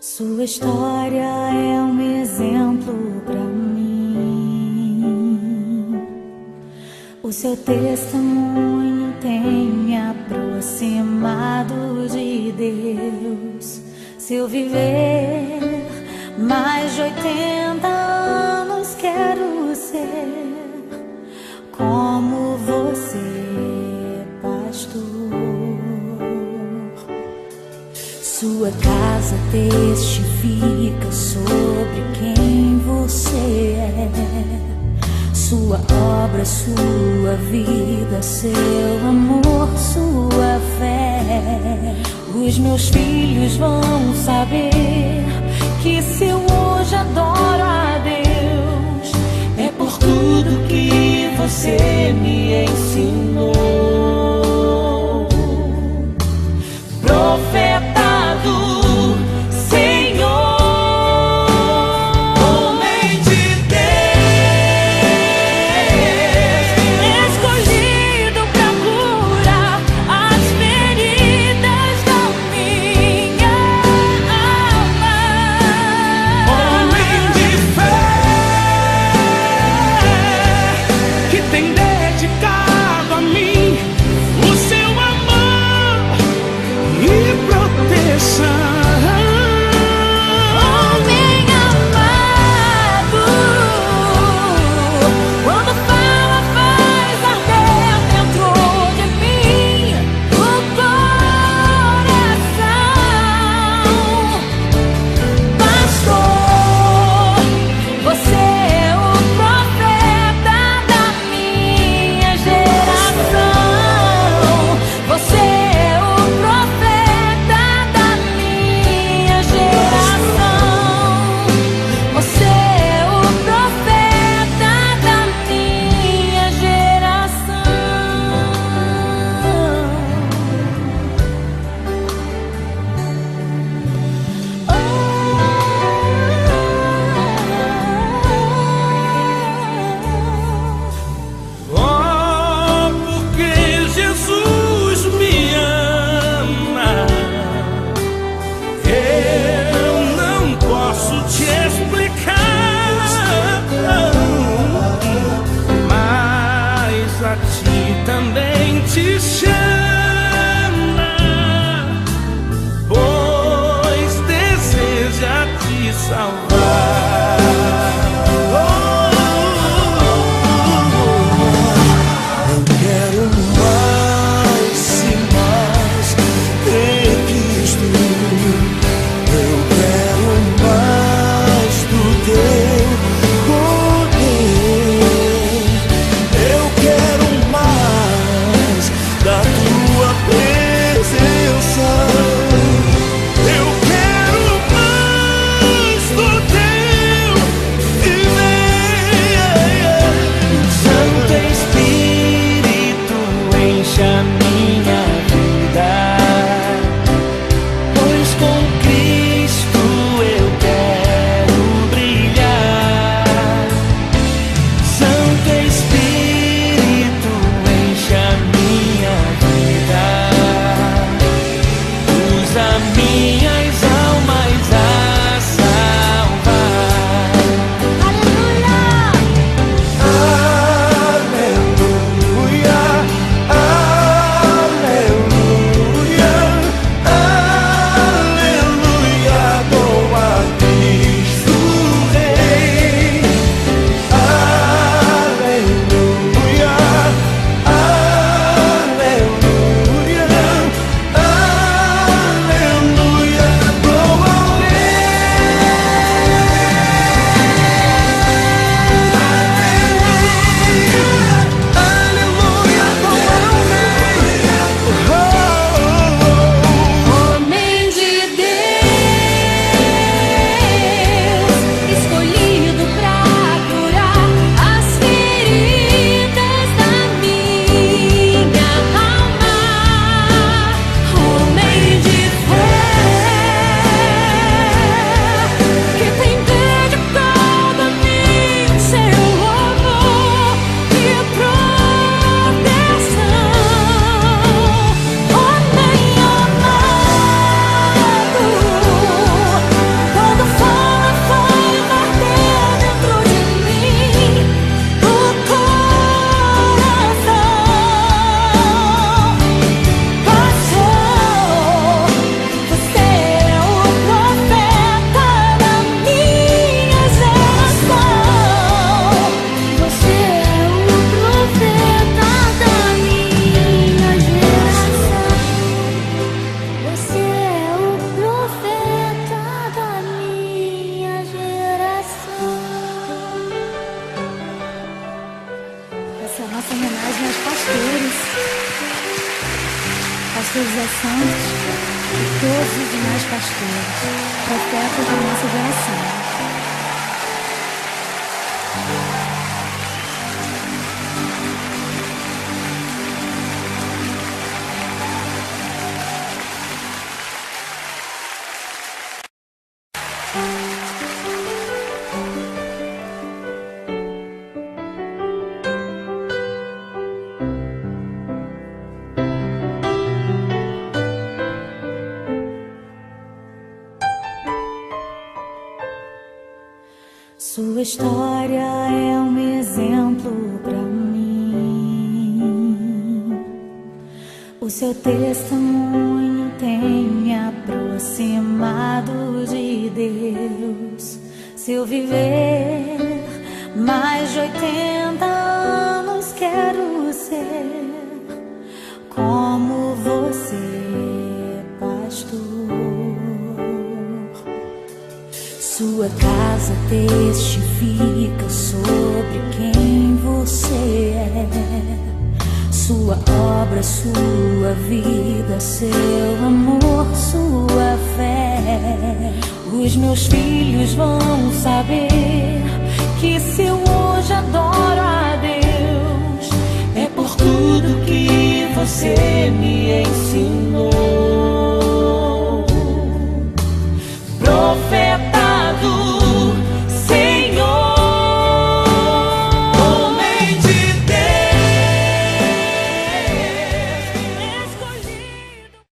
Sua história é um exemplo para mim. O seu testemunho tem me aproximado de Deus. Se eu viver mais de 80 anos, quero ser como você, pastor. Sua casa testifica sobre quem você é. Sua obra, sua vida, seu amor, sua fé. Os meus filhos vão saber que se eu hoje adoro a Deus, é por tudo que você me ensinou. Profeta do Senhor, homem de Deus, escolhido pra curar as feridas da minha alma. Homem de fé, que tem dedicado a mim o seu amor e proteção. Homem amado, quando fala faz arder dentro de mim o coração. Pastor, você é o profeta da minha geração. Você é o profeta da minha geração. Você é o profeta da minha geração. Oh, porque Jesus me ama, eu não posso te explicar, mas a ti também te chama, pois deseja te salvar. Eu quero mais e mais crer em Cristo. Eu quero mais do teu poder. Eu quero mais da tua presença. Eu quero mais do teu viver. Santo Espírito, enche a minha vida, pois com Cristo eu quero brilhar. Santo Espírito, enche a minha vida, usa minhas almas a salvar. Aleluia! Aleluia! Aleluia! Aleluia! Dou a Cristo Rei. Aleluia! Aleluia! Aleluia! todos os demais pastores, profetas da nossa geração. Sua história é um exemplo pra mim. O seu testemunho tem me aproximado de Deus. Se eu viver mais de 80 anos, quero ser como você, pastor. Sua casa testifica sobre quem você é. Sua obra, sua vida, seu amor, sua fé. Os meus filhos vão saber que se eu hoje adoro a Deus, é por tudo que você me ensinou.